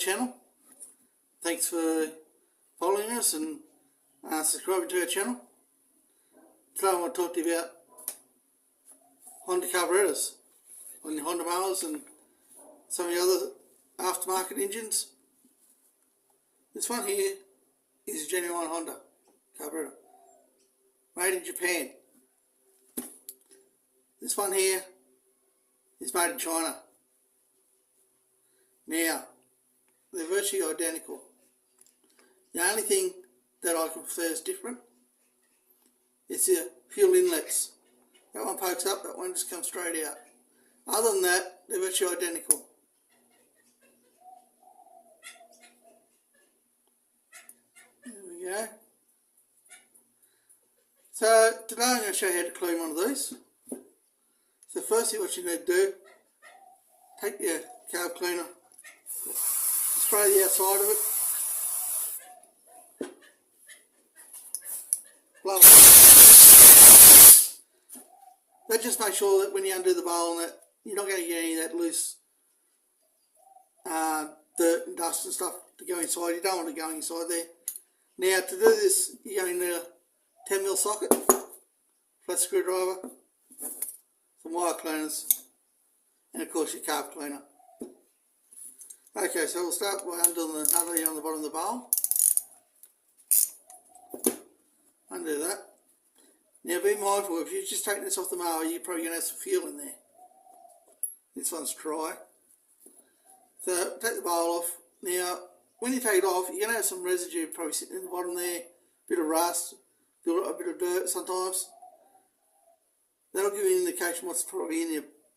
channel. Thanks for following us and subscribing to our channel. Today I want to talk to you about Honda carburetors on your Honda mowers and some of the other aftermarket engines. This one here is a genuine Honda carburetor, made in Japan. This one here is made in China. Now, they're virtually identical. The only thing that I can say is different is the fuel inlets. That one pokes up, that one just comes straight out. Other than that, they're virtually identical. There we go. So today I'm going to show you how to clean one of these. So firstly what you need to do, take your carb cleaner, spray the outside of it, blow it. That just makes sure that when you undo the bowl and that you're not going to get any of that loose dirt and dust and stuff to go inside. You don't want it going inside there. Now to do this, you're going to need a 10mm socket, flat screwdriver, some wire cleaners, and of course your carb cleaner. Okay, so we'll start by undoing the nut here on the bottom of the bowl. Undo that. Now be mindful, if you're just taking this off the mower, you're probably going to have some fuel in there. This one's dry. So take the bowl off. Now, when you take it off, you're going to have some residue probably sitting in the bottom there, a bit of rust, a bit of dirt sometimes. That'll give you an indication what's probably in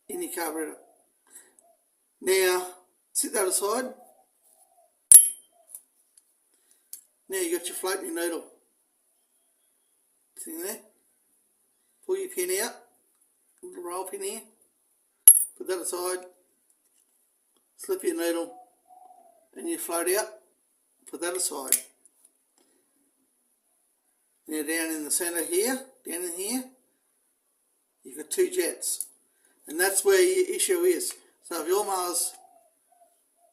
your carburetor. Now, sit that aside. Now you've got your floating needle sitting there. Pull your pin out, a little roll pin here, put that aside, slip your needle and you float out, put that aside. Now down in the centre here, down in here, you've got two jets, and that's where your issue is. So if your mower's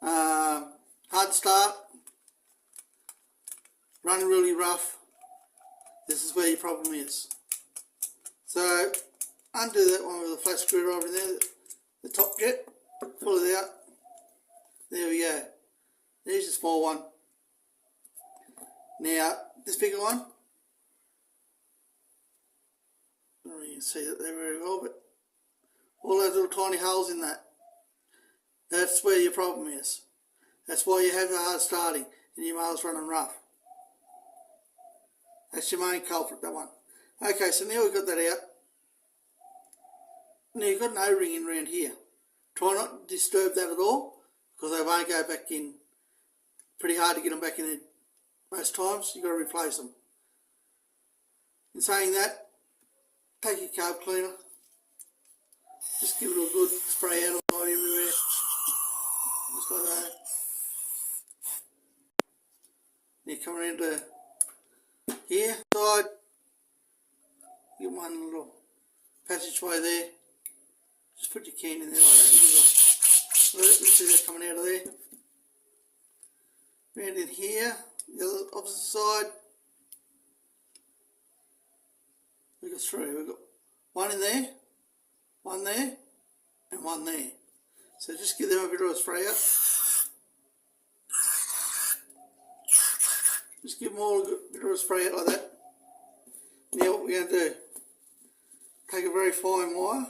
hard to start, running really rough, this is where your problem is. So undo that one with a flat screwdriver in there, the top jet, pull it out. There we go. There's the small one. Now this bigger one, I don't know if you can see that there very well, but all those little tiny holes in that, that's where your problem is. That's why you have the hard starting and your mower's running rough. That's your main culprit, that one. Okay, so now we've got that out. Now you've got an O-ring in around here. Try not to disturb that at all, because they won't go back in. Pretty hard to get them back in there most times. You've got to replace them. In saying that, take your carb cleaner. Just give it a good spray out of it everywhere. Just like that. Now come around to here, side. Get one little passageway there. Just put your can in there like that. Let it see that coming out of there. Round in here, the other opposite side. We've got three. We've got one in there, and one there. So just give them a bit of a spray out. Just give them all a bit of a spray out like that. Now what we're going to do, take a very fine wire,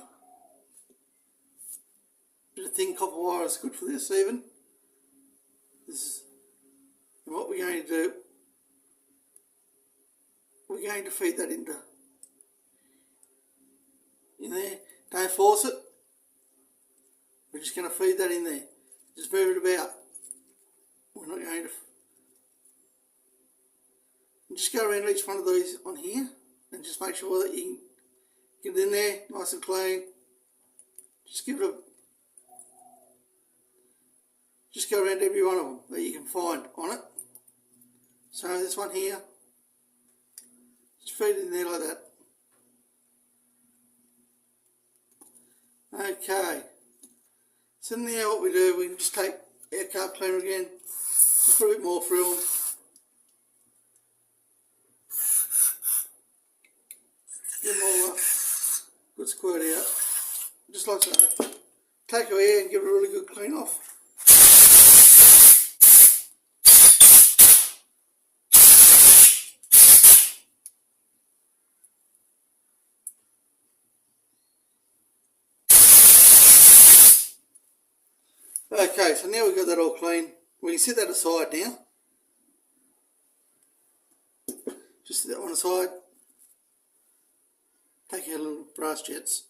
bit of thin copper wire is good for this even. And what we're going to do, we're going to feed that in there. Don't force it. We're just going to feed that in there. Just move it about. We're not going to. Just go around each one of these on here and just make sure that you can get it in there nice and clean. Just give it a. Just go around every one of them that you can find on it. So this one here, just feed it in there like that. Okay, so now what we do, we just take air carb cleaner again. Just put a bit more through them. Give them all a good squirt out. Just like so. Take your air and give it a really good clean off. Okay, so now we've got that all clean. We can set that aside now. Just set that one aside. Take our little brass jets.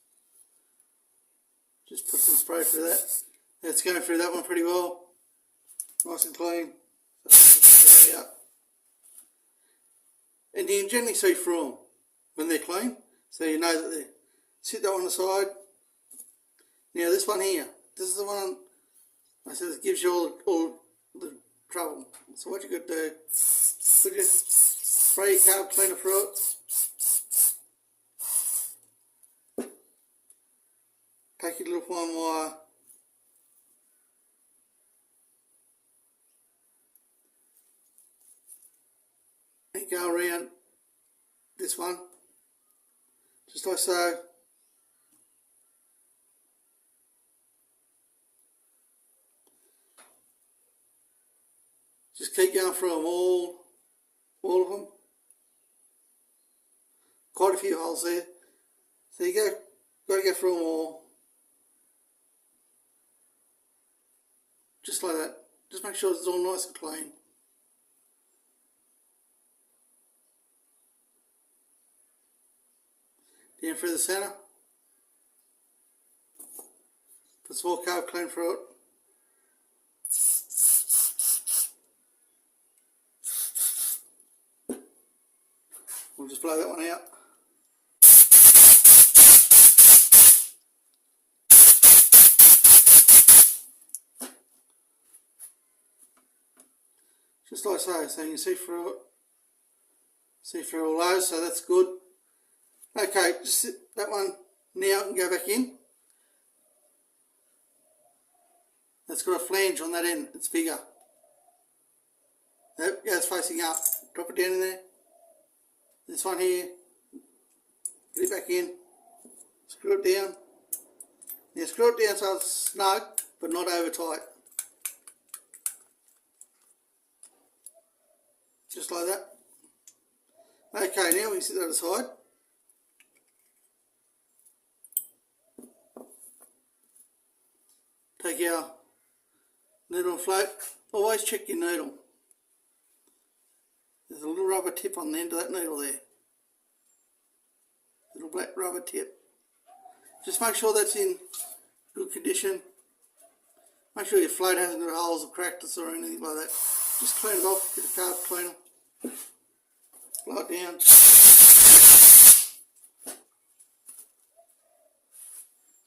Just put some spray through that. It's going through that one pretty well. Nice and clean. So there up. And you can generally see through them when they're clean. So you know that they're. Set that one aside. Now this one here. This is the one I said it gives you all the trouble. So what you got to do, put your spray your carb cleaner through it. Take your little fine wire. And go around this one. Just like so. Just keep going through them all of them. Quite a few holes there. So you got to go through them all. Just like that. Just make sure it's all nice and clean. Down through the centre. Put some more carb clean through it. We'll just blow that one out. Just like so, so you can see through it. See through all those, so that's good. Okay, just sit that one now and go back in. That's got a flange on that end, it's bigger. That goes facing up. Drop it down in there. This one here, put it back in, screw it down. Now screw it down so it's snug, but not over tight. Just like that. Okay, now we can set that aside. Take our needle and float. Always check your needle. There's a little rubber tip on the end of that needle there. Little black rubber tip. Just make sure that's in good condition. Make sure your float hasn't got holes or cracks or anything like that. Just clean it off with a carb cleaner. Blow it down.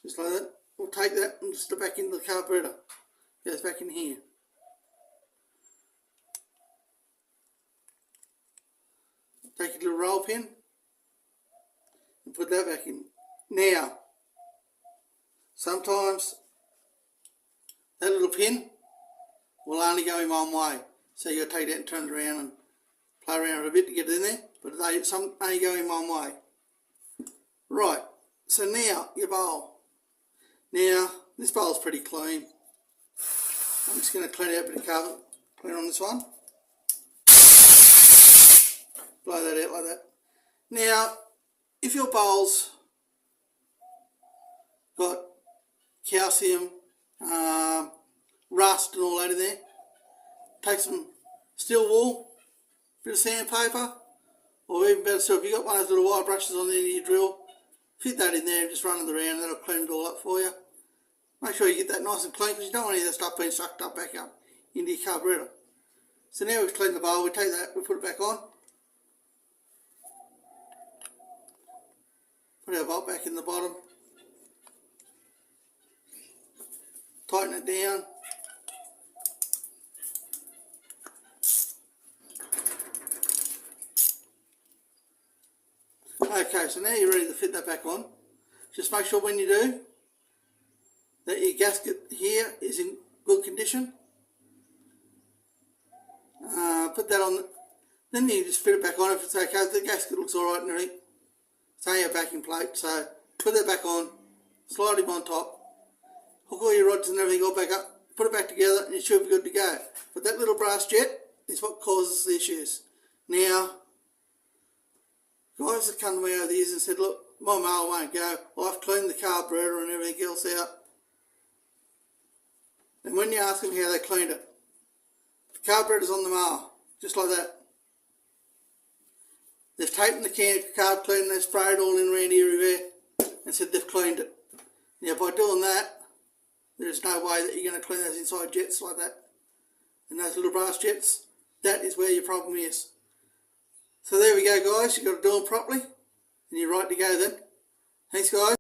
Just like that. We'll take that and just stick back into the carburettor. Goes back in here. Take a little roll pin and put that back in. Now, sometimes that little pin will only go in one way. So you've got to take that and turn it around and play around a bit to get it in there. But they only go in one way. Right, so now your bowl. Now, this bowl's pretty clean. I'm just going to clean out a bit of carb cleaner on this one. Blow that out like that. Now, if your bowl's got calcium, rust and all that in there, take some steel wool, bit of sandpaper, or even better still, if you've got one of those little wire brushes on the end of your drill, fit that in there and just run it around and that'll clean it all up for you. Make sure you get that nice and clean because you don't want any of that stuff being sucked up back up into your carburettor. So now we've cleaned the bowl, we take that, we put it back on. Put our bolt back in the bottom. Tighten it down. Okay, so now you're ready to fit that back on. Just make sure when you do that your gasket here is in good condition. Put that on, then you just fit it back on if it's okay. The gasket looks alright and everything. It's only a backing plate, so put that back on, slide him on top, hook all your rods and everything all back up, put it back together and you should be good to go. But that little brass jet is what causes the issues. Now, guys that come to me over the years and said, look, my mower won't go, I've cleaned the carburettor and everything else out. And when you ask them how they cleaned it, the carburettor's on the mower, just like that. They've taken the can of carb cleaner, they've sprayed all in around everywhere and said they've cleaned it. Now by doing that, there's no way that you're going to clean those inside jets like that. And those little brass jets, that is where your problem is. So there we go guys, you've got to do them properly and you're right to go then. Thanks guys.